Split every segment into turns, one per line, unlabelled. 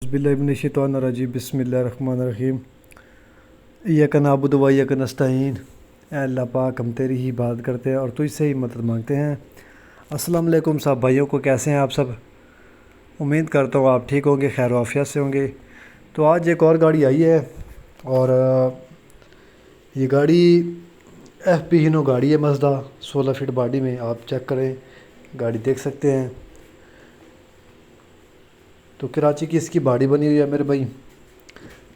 औज़ुबिल्लाहिमिनश्शैतानिर्रजीम बिस्मिल्लाहिर्रहमानिर्रहीम। इय्याका नअबुदु व इय्याका नस्तईन। ऐ अल्लाह पाक, हम तेरी ही इबादत करते हैं और तुझसे ही मदद मांगते हैं। अस्सलाम वालेकुम सब भाइयों को, कैसे हैं आप सब? उम्मीद करता हूँ आप ठीक होंगे, खैर आफियत से होंगे। तो आज एक और गाड़ी आई है और ये गाड़ी FP हीनो गाड़ी है, मज़दा 16 फीट बॉडी में। आप चेक करें, गाड़ी देख सकते हैं। तो कराची की इसकी बॉडी बनी हुई है मेरे भाई।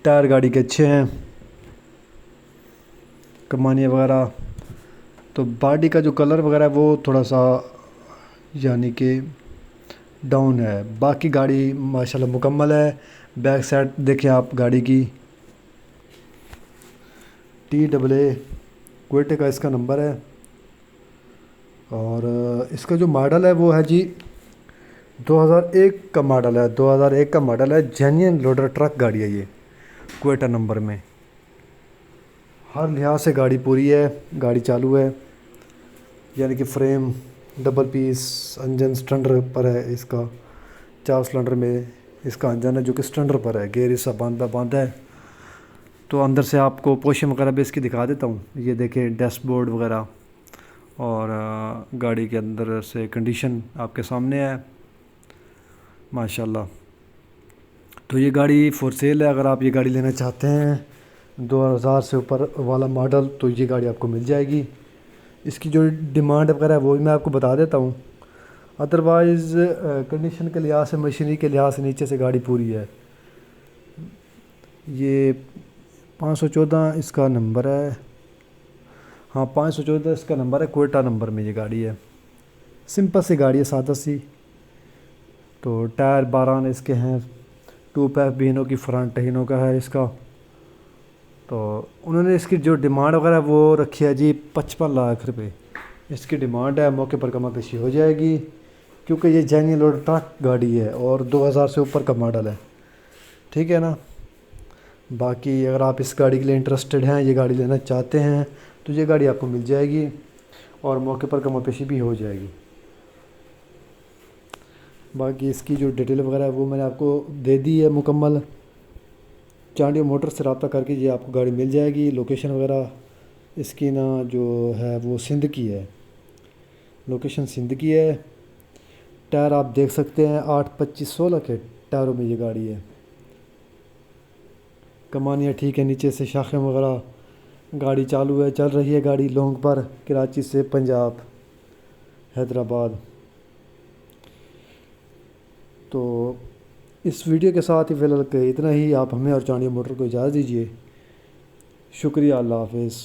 टायर गाड़ी के अच्छे हैं, कमानियाँ वगैरह। तो बॉडी का जो कलर वगैरह है वो थोड़ा सा यानी कि डाउन है, बाकी गाड़ी माशाल्लाह मुकम्मल है। बैक साइड देखें आप गाड़ी की, TAA क्वेटे का इसका नंबर है। और इसका जो मॉडल है वो है जी 2001 का मॉडल है। 2001 का मॉडल है। जेन्युइन लोडर ट्रक गाड़ी है ये, क्वेटा नंबर में। हर लिहाज से गाड़ी पूरी है, गाड़ी चालू है। यानी कि फ्रेम डबल पीस, इंजन स्टैंडर पर है इसका। 4 सिलेंडर में इसका इंजन है जो कि स्टैंडर पर है। गेयर इसका बांधा है। तो अंदर से आपको पोर्शन वगैरह भी इसकी दिखा देता हूँ। ये देखें डैशबोर्ड वगैरह, और गाड़ी के अंदर से कंडीशन आपके सामने है माशाल्लाह। तो ये गाड़ी फॉर सेल है। अगर आप ये गाड़ी लेना चाहते हैं 2000 से ऊपर वाला मॉडल, तो ये गाड़ी आपको मिल जाएगी। इसकी जो डिमांड वगैरह है वो भी मैं आपको बता देता हूँ। अदरवाइज़ कंडीशन के लिहाज से, मशीनरी के लिहाज से नीचे से गाड़ी पूरी है। ये 514 इसका नंबर है। हाँ, 514 इसका नंबर है, क्वेटा नंबर में ये गाड़ी है। सिंपल सी गाड़ी है, सादा सी। तो टायर 12 आने इसके हैं। 2 पैक भी हीनो की फ्रंट हीनो का है इसका। तो उन्होंने इसकी जो डिमांड वगैरह वो रखी है जी 55 लाख रुपए इसकी डिमांड है। मौके पर कमा पेशी हो जाएगी, क्योंकि ये जेन्युइन लोड ट्रक गाड़ी है और 2000 से ऊपर का मॉडल है। ठीक है ना। बाकी अगर आप इस गाड़ी के लिए इंटरेस्टेड हैं, ये गाड़ी लेना चाहते हैं, तो ये गाड़ी आपको मिल जाएगी और मौके पर कमा पेशी भी हो जाएगी। बाकी इसकी जो डिटेल वगैरह है वो मैंने आपको दे दी है मुकम्मल। चांडिया मोटर से रब्ता करके ये आपको गाड़ी मिल जाएगी। लोकेशन वगैरह इसकी ना जो है वो सिंध की है, लोकेशन सिंध की है। टायर आप देख सकते हैं 8, 25, 16 के टायरों में ये गाड़ी है। कमानियाँ ठीक है, नीचे से शाखें वगैरह। गाड़ी चालू है, चल रही है गाड़ी लॉन्ग पर, कराची से पंजाब, हैदराबाद। तो इस वीडियो के साथ ही फ़िलहाल इतना ही। आप हमें और चांडिया मोटर को इजाज़त दीजिए। शुक्रिया, अल्लाह हाफ़िज़।